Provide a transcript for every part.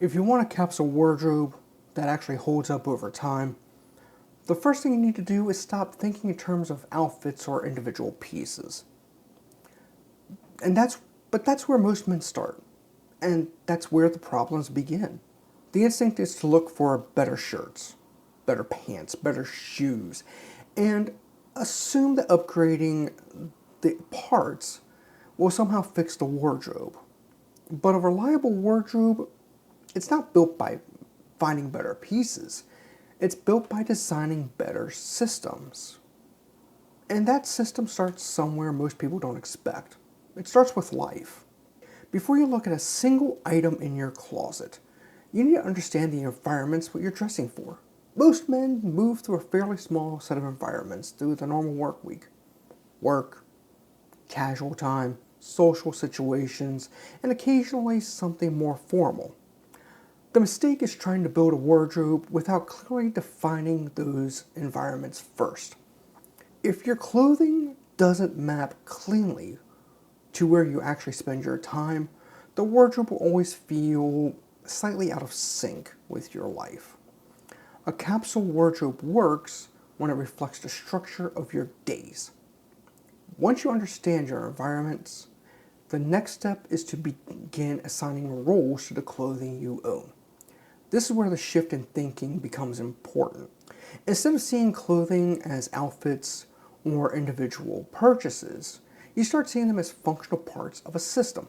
If you want a capsule wardrobe that actually holds up over time, the first thing you need to do is stop thinking in terms of outfits or individual pieces. But that's where most men start. And that's where the problems begin. The instinct is to look for better shirts, better pants, better shoes, and assume that upgrading the parts will somehow fix the wardrobe. But a reliable wardrobe, it's not built by finding better pieces. It's built by designing better systems. And that system starts somewhere most people don't expect. It starts with life. Before you look at a single item in your closet, you need to understand the environments what you're dressing for. Most men move through a fairly small set of environments through the normal work week. Work, casual time, social situations, and occasionally something more formal. The mistake is trying to build a wardrobe without clearly defining those environments first. If your clothing doesn't map cleanly to where you actually spend your time, the wardrobe will always feel slightly out of sync with your life. A capsule wardrobe works when it reflects the structure of your days. Once you understand your environments, the next step is to begin assigning roles to the clothing you own. This is where the shift in thinking becomes important. Instead of seeing clothing as outfits or individual purchases, you start seeing them as functional parts of a system.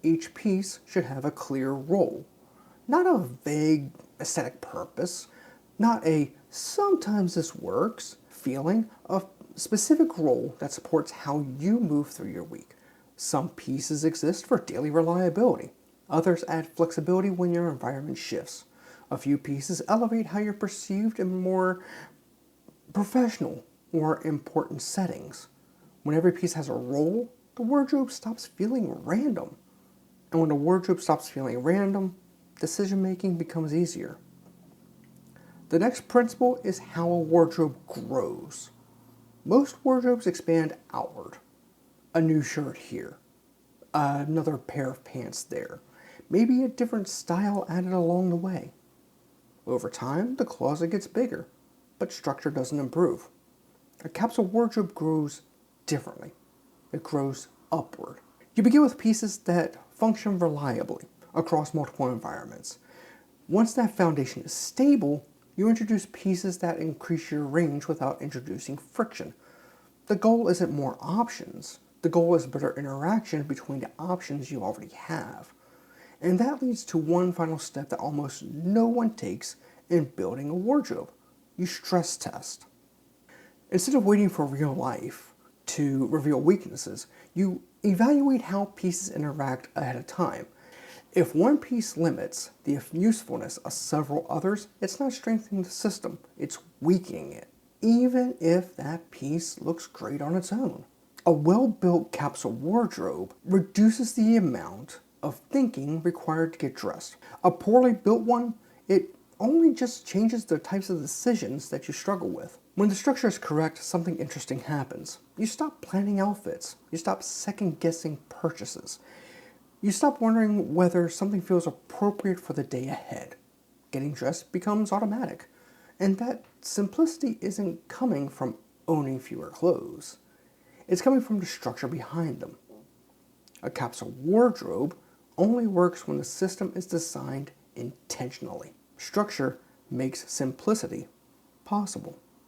Each piece should have a clear role, not a vague aesthetic purpose, not a sometimes this works feeling, a specific role that supports how you move through your week. Some pieces exist for daily reliability. Others add flexibility when your environment shifts. A few pieces elevate how you're perceived in more professional or important settings. When every piece has a role, the wardrobe stops feeling random. And when the wardrobe stops feeling random, decision making becomes easier. The next principle is how a wardrobe grows. Most wardrobes expand outward. A new shirt here, another pair of pants there, maybe a different style added along the way. Over time, the closet gets bigger, but structure doesn't improve. A capsule wardrobe grows differently. It grows upward. You begin with pieces that function reliably across multiple environments. Once that foundation is stable, you introduce pieces that increase your range without introducing friction. The goal isn't more options. The goal is better interaction between the options you already have. And that leads to one final step that almost no one takes in building a wardrobe. You stress test. Instead of waiting for real life to reveal weaknesses, you evaluate how pieces interact ahead of time. If one piece limits the usefulness of several others, it's not strengthening the system, it's weakening it, even if that piece looks great on its own. A well-built capsule wardrobe reduces the amount of thinking required to get dressed. A poorly built one, it only just changes the types of decisions that you struggle with. When the structure is correct, something interesting happens. You stop planning outfits. You stop second-guessing purchases. You stop wondering whether something feels appropriate for the day ahead. Getting dressed becomes automatic. And that simplicity isn't coming from owning fewer clothes. It's coming from the structure behind them. A capsule wardrobe only works when the system is designed intentionally. Structure makes simplicity possible.